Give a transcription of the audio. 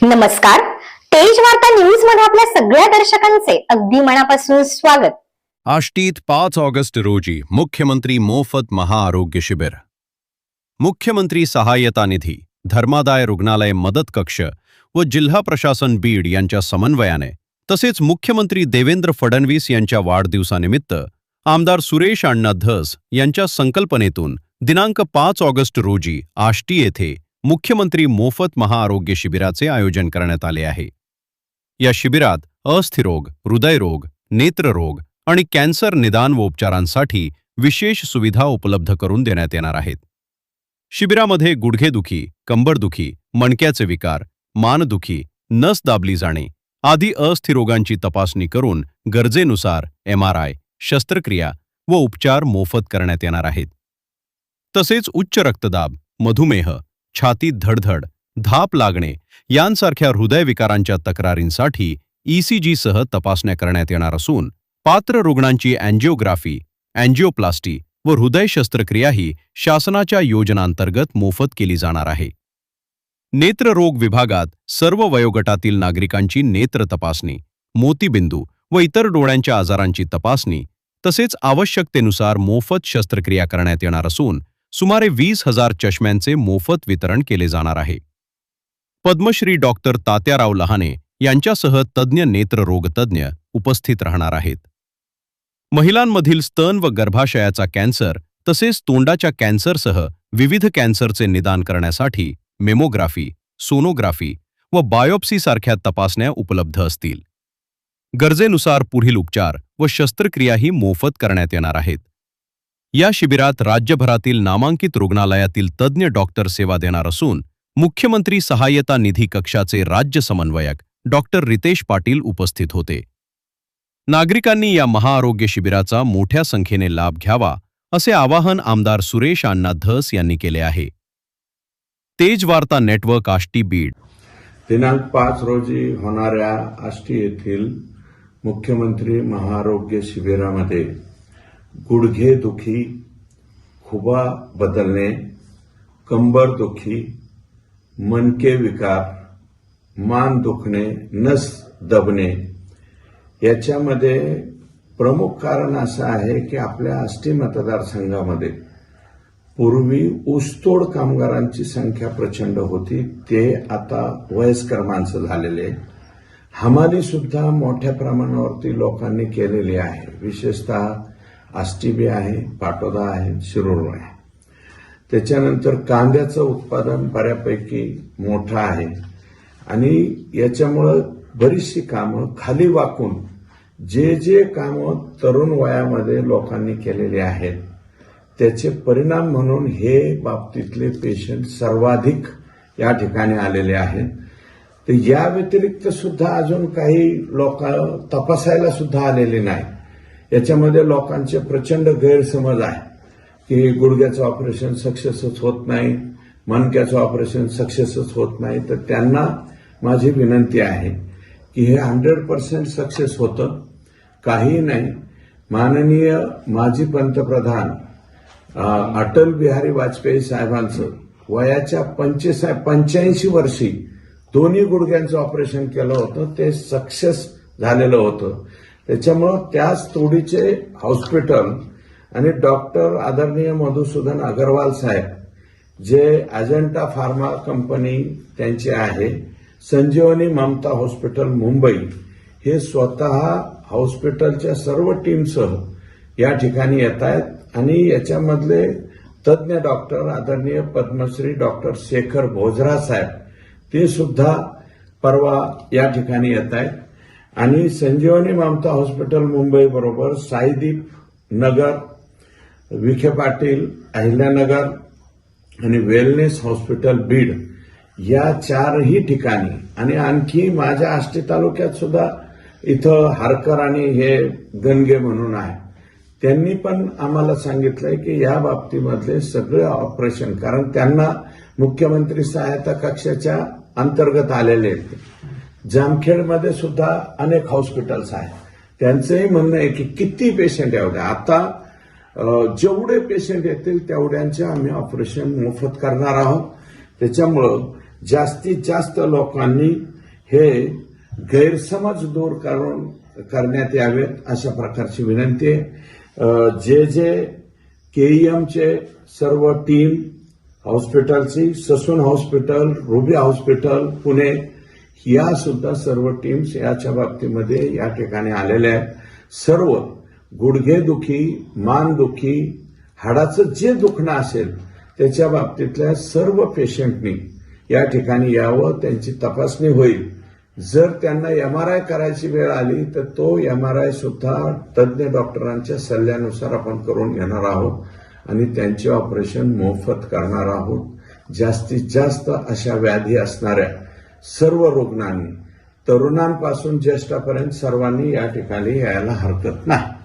नमस्कार. तेज वार्ता न्यूज मध्ये आपल्या सगळ्या दर्शकांचे अगदी मनापासून स्वागत. आष्टीत 5 ऑगस्ट रोजी मुख्यमंत्री मोफत महाआरोग्य शिबिर. मुख्यमंत्री सहाय्यता निधी, धर्मादाय रुग्णालय मदत कक्ष व जिल्हा प्रशासन बीड यांच्या समन्वयाने तसेच मुख्यमंत्री देवेंद्र फडणवीस यांच्या वाढदिवसानिमित्त आमदार सुरेश अण्णा धस यांच्या संकल्पनेतून दिनांक 5 ऑगस्ट रोजी आष्टी येथे मुख्यमंत्री मोफत महाआरोग्य शिबिराचे आयोजन करण्यात आले आहे. या शिबिरात अस्थिरोग, हृदयरोग, नेत्ररोग आणि कॅन्सर निदान व उपचारांसाठी विशेष सुविधा उपलब्ध करून देण्यात येणार आहेत. शिबिरामध्ये गुडघेदुखी, कंबरदुखी, मणक्याचे विकार, मानदुखी, नस दाबली जाणे आदी अस्थिरोगांची तपासणी करून गरजेनुसार MRI, शस्त्रक्रिया व उपचार मोफत करण्यात येणार आहेत. तसेच उच्च रक्तदाब, मधुमेह, छातीत धडधड, धाप लागणे यांसारख्या हृदयविकारांच्या तक्रारींसाठी ECG सह तपासण्या करण्यात येणार असून पात्र रुग्णांची अँजिओग्राफी, अँजिओप्लास्टी व हृदय शस्त्रक्रियाही शासनाच्या योजनांतर्गत मोफत केली जाणार आहे. नेत्ररोग विभागात सर्व वयोगटातील नागरिकांची नेत्र तपासणी, मोतीबिंदू व इतर डोळ्यांच्या आजारांची तपासणी तसेच आवश्यकतेनुसार मोफत शस्त्रक्रिया करण्यात येणार असून सुमारे 20,000 चष्म्यांचे मोफत वितरण केले जाणार आहे. पद्मश्री डॉक्टर तात्याराव लहाने यांच्यासह तज्ज्ञ नेत्ररोगतज्ञ उपस्थित राहणार आहेत. महिलांमधील स्तन व गर्भाशयाचा कॅन्सर तसेच तोंडाच्या कॅन्सरसह विविध कॅन्सरचे निदान करण्यासाठी मेमोग्राफी, सोनोग्राफी व बायोप्सी सारख्या तपासण्या उपलब्ध असतील. गरजेनुसार पुढील उपचार व शस्त्रक्रियाही मोफत करण्यात येणार आहेत. या शिबिरात राज्यभरातील नामांकित रुग्णालयातील तज्ज्ञ डॉक्टर सेवा देणार असून मुख्यमंत्री सहाय्यता निधी कक्षाचे राज्य समन्वयक डॉक्टर रितेश पाटील उपस्थित होते. नागरिकांनी या महाआरोग्य शिबिराचा मोठ्या संख्येने लाभ घ्यावा असे आवाहन आमदार सुरेश अण्णा धस यांनी केले आहे. तेज वार्ता नेटवर्क आष्टी बीड. दिनांक 5 रोजी होणाऱ्या आष्टी येथील मुख्यमंत्री महाआरोग्य शिबिरामध्ये गुडघेदुखी, खुबा बदलणे, कंबरदुखी, मणके विकार, मान दुखणे, नस दबणे याच्यामध्ये प्रमुख कारण असं आहे की आपल्या आष्टी मतदारसंघामध्ये पूर्वी ऊसतोड कामगारांची संख्या प्रचंड होती. ते आता वयस्कर माणसं झालेले. हमाली सुद्धा मोठ्या प्रमाणावरती लोकांनी केलेली आहे. विशेषतः आष्टी बी आहे, पाटोदा आहे, शिरूर आहे. त्याच्यानंतर कांद्याचं उत्पादन बऱ्यापैकी मोठं आहे आणि याच्यामुळं बरीचशी कामं खाली वाकून जे कामं तरुण वयामध्ये लोकांनी केलेली आहेत त्याचे परिणाम म्हणून हे बाबतीतले पेशंट सर्वाधिक या ठिकाणी आलेले आहेत. तर या व्यतिरिक्त सुद्धा अजून काही लोक तपासायला सुद्धा आलेले नाही. याच्यामध्ये लोकांचे प्रचंड गैरसमज आहे की गुडघ्याचं ऑपरेशन सक्सेसच होत नाही, मणक्याचं ऑपरेशन सक्सेसच होत नाही. तर त्यांना माझी विनंती आहे की हे 100% सक्सेस होतं. काही नाही. माननीय माजी पंतप्रधान अटल बिहारी वाजपेयी साहेबांचं वयाच्या 85 वर्षी दोन्ही गुडघ्यांचं ऑपरेशन केलं होतं. ते सक्सेस झालेलं होतं. त्याच्यामुळं त्याच तोडीचे हॉस्पिटल आणि डॉक्टर आदरणीय मधुसूदन अग्रवाल साहेब जे अजंता फार्मा कंपनी त्यांची आहे, संजीवनी ममता हॉस्पिटल मुंबई, हे स्वतः हॉस्पिटलच्या सर्व टीमसह या ठिकाणी येत आहेत आणि याच्यामधले तज्ज्ञ डॉक्टर आदरणीय पद्मश्री डॉक्टर शेखर भोजरा साहेब ते सुद्धा परवा या ठिकाणी येत आहेत. आणि संजीवनी ममता हॉस्पिटल मुंबई बरोबर साईदीप नगर, विखे पाटील अहिल्यानगर आणि वेलनेस हॉस्पिटल बीड या 4ही ठिकाणी आणि आणखी माझ्या आष्टी तालुक्यात सुद्धा इथं हारकर आणि हे गणगे म्हणून आहे. त्यांनी पण आम्हाला सांगितलंय की या बाबतीमधले सगळे ऑपरेशन, कारण त्यांना मुख्यमंत्री सहायता कक्षाच्या अंतर्गत आलेले आहेत. जामखेडमध्ये सुद्धा अनेक हॉस्पिटल्स आहेत. त्यांचंही म्हणणं आहे की किती पेशंट येऊ द्या, आता जेवढे पेशंट येतील तेवढ्यांचे आम्ही ऑपरेशन मोफत करणार आहोत. त्याच्यामुळं जास्तीत जास्त लोकांनी हे गैरसमज दूर करण्यात यावेत अशा प्रकारची विनंती आहे. जे केईएमचे सर्व टीम हॉस्पिटलची, Sassoon hospital, ruby hospital Pune, या सुद्धा सर्व टीम्स याच्या बाबतीमध्ये या ठिकाणी आलेल्या आहेत. सर्व गुडघेदुखी, मानदुखी, हाडाचं जे दुखणं असेल त्याच्या बाबतीतल्या सर्व पेशंटनी या ठिकाणी यावं, त्यांची तपासणी होईल. जर त्यांना एमआरआय करायची वेळ आली तर तो एमआरआय सुद्धा तज्ज्ञ डॉक्टरांच्या सल्ल्यानुसार आपण करून घेणार आहोत आणि त्यांचे ऑपरेशन मोफत करणार आहोत. जास्तीत जास्त अशा व्याधी असणाऱ्या सर्व रुग्णांनी, तरुणांपासून ज्येष्ठापर्यंत सर्वांनी या ठिकाणी यायला हरकत नाही.